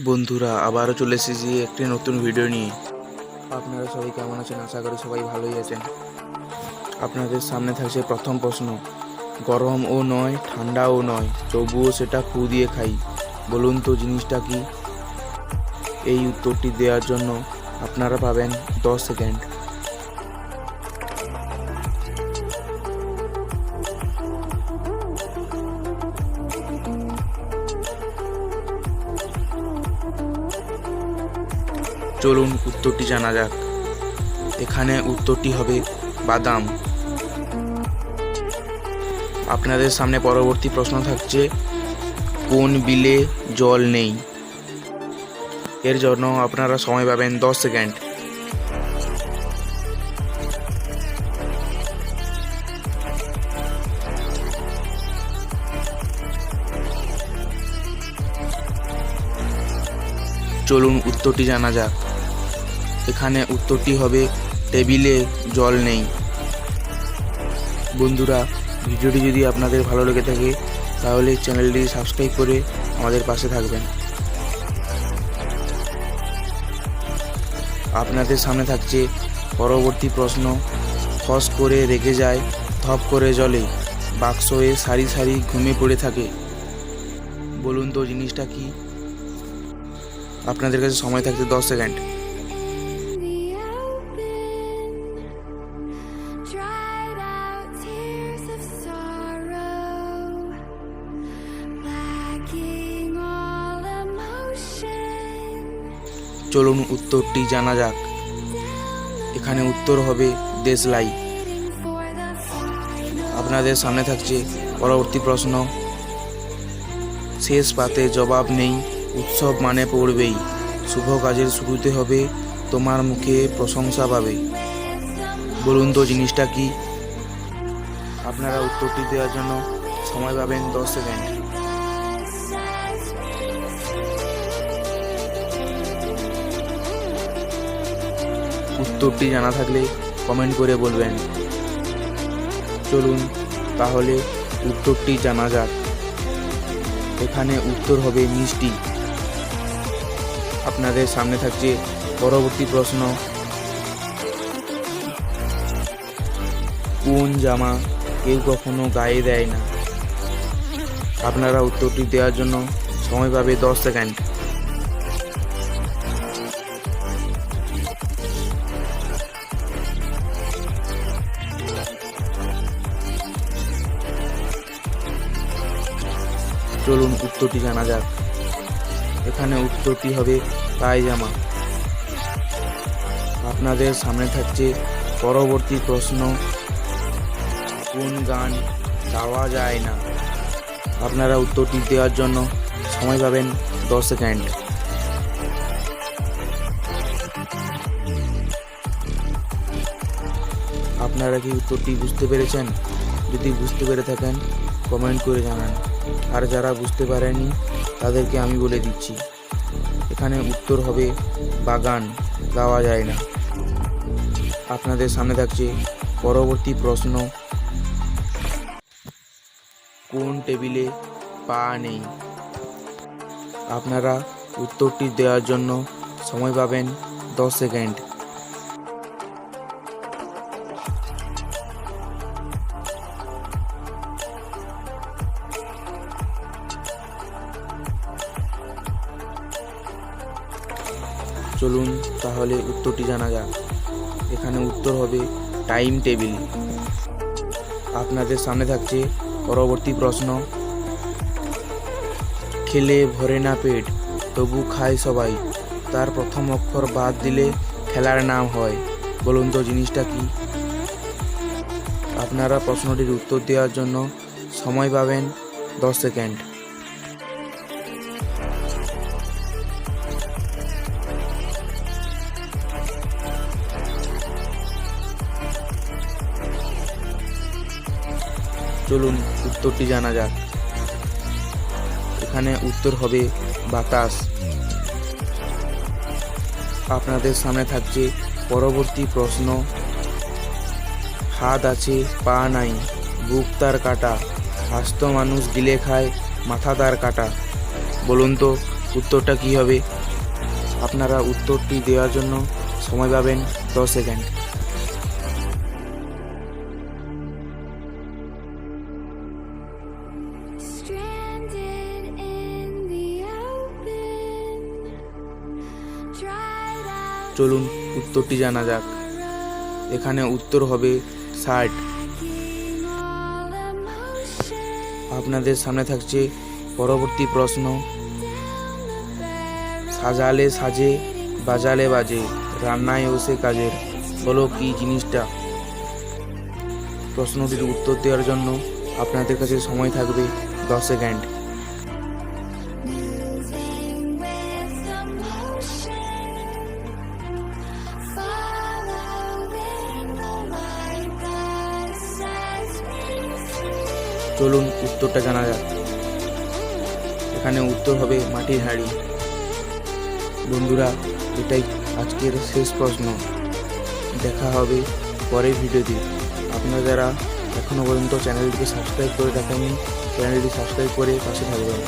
বন্ধুরা আবারও চলে এসেছি একটি নতুন ভিডিও নিয়ে। আপনারা সবাই কেমন আছেন? আশা করি সবাই ভালোই আছেন। আপনাদের সামনে থাকছে প্রথম প্রশ্ন। গরমও নয় ঠান্ডাও নয়, তবুও সেটা ফু দিয়ে খাই, বলুন তো জিনিসটা কি? এই উত্তরটি দেওয়ার জন্য আপনারা পাবেন 10 সেকেন্ড। চলুন উত্তরটি জানা যাক। এখানে উত্তরটি হবে বাদাম। আপনাদের সামনে পরবর্তী প্রশ্ন থাকছে, কোন বিলে জল নেই? এর জন্য আপনারা সময় পাবেন 10 সেকেন্ড। চলুন উত্তরটি জানা যাক। এখানে উত্তরটি হবে টেবিলে জল নেই। বন্ধুরা, ভিডিওটি যদি আপনাদের ভালো লেগে থাকে তাহলে চ্যানেলটি সাবস্ক্রাইব করে আমাদের পাশে থাকবেন। আপনাদের সামনে থাকছে পরবর্তী প্রশ্ন। ফস করে রেগে যায়, ধপ করে জ্বলে, বাক্সয়ে সারি সারি ঘুমিয়ে পড়ে থাকে, বলুন তো জিনিসটা কি? আপনাদের কাছে সময় থাকছে 10 সেকেন্ড। চলুন উত্তরটি জানা যাক। এখানে উত্তর হবে দেশলাই। আপনাদের সামনে থাকছে পরবর্তী প্রশ্ন। শেষ পাতে জবাব নেই, উৎসব মানে পড়বেই, শুভ কাজের শুরুতে হবে, তোমার মুখে প্রশংসা পাবে, বলুন তো জিনিসটা কি? আপনারা উত্তরটি দেওয়ার জন্য সময় পাবেন 10 সেকেন্ড। উত্তরটি জানা থাকলে কমেন্ট করে বলবেন। চলুন তাহলে উত্তরটি জানা যাক। এখানে উত্তর হবে মিষ্টি। আপনাদের সামনে থাকছে পরবর্তী প্রশ্ন। কোন জামা কেউ কখনো গায়ে দেয় না? আপনারা উত্তরটি দেওয়ার জন্য সময় পাবে 10 সেকেন্ড। চলুন উত্তরটি জানা যাক। এখানে উত্তরটি হবে পায়জামা। আপনাদের সামনে থাকছে পরবর্তী প্রশ্ন। কোন গান গাওয়া যায় না? আপনারা উত্তরটি দেওয়ার জন্য সময় পাবেন 10 সেকেন্ড। আপনারা কি উত্তরটি বুঝতে পেরেছেন? যদি বুঝতে পেরে থাকেন কমেন্ট করে জানান, আর যারা বুঝতে পারেনি তাদেরকে আমি বলে দিচ্ছি। এখানে উত্তর হবে বাগান গাওয়া যায় না। আপনাদের সামনে থাকছে পরবর্তী প্রশ্ন। কোন টেবিলে পা নেই? আপনারা উত্তরটি দেওয়ার জন্য সময় পাবেন 10 সেকেন্ড। চলুন তাহলে উত্তরটি জানা যাক। এখানে উত্তর হবে টাইম টেবিল। আপনাদের সামনে থাকছে পরবর্তী প্রশ্ন। খেলে ভরে না পেট, তবু খায় সবাই, তার প্রথম অক্ষর বাদ দিলে খেলার নাম হয়, বলুন তো জিনিসটা কি? আপনারা প্রশ্নটির উত্তর দেওয়ার জন্য সময় পাবেন 10 সেকেন্ড। চলুন উত্তরটি জানা যাক। এখানে উত্তর হবে বাতাস। আপনাদের সামনে থাকছে পরবর্তী প্রশ্ন। হাত আছে পা নাই, বুক তার কাটা, আস্ত মানুষ গিলে খায়, মাথা তার কাটা, বলুন তো উত্তরটা কি হবে? আপনারা উত্তরটি দেওয়ার জন্য সময় পাবেন 10 second. Stranded in the open, dried out চলুন উত্তরটি জানা যাক। এখানে উত্তর হবে 60। all emotion, আপনাদের সামনে থাকছে পরবর্তী প্রশ্ন। সাজালে সাজে, বাজালে বাজে, রান্নায় ওসে কাজের, বলো কি জিনিসটা? প্রশ্নটির উত্তর দেওয়ার জন্য আপনাদের কাছে সময় থাকবে 10 second. moving with the motion, following the light that sets me free. চলুন উত্তরটা জানা যাক। এখানে উত্তর হবে মাটির হাঁড়ি। বন্ধুরা, এটাই আজকের শেষ প্রশ্ন। দেখা হবে পরের ভিডিওতে। আপনারা যারা এখনও পর্যন্ত চ্যানেলটিকে সাবস্ক্রাইব করে রাখেননি, চ্যানেলটি সাবস্ক্রাইব করে পাশে থাকবেন।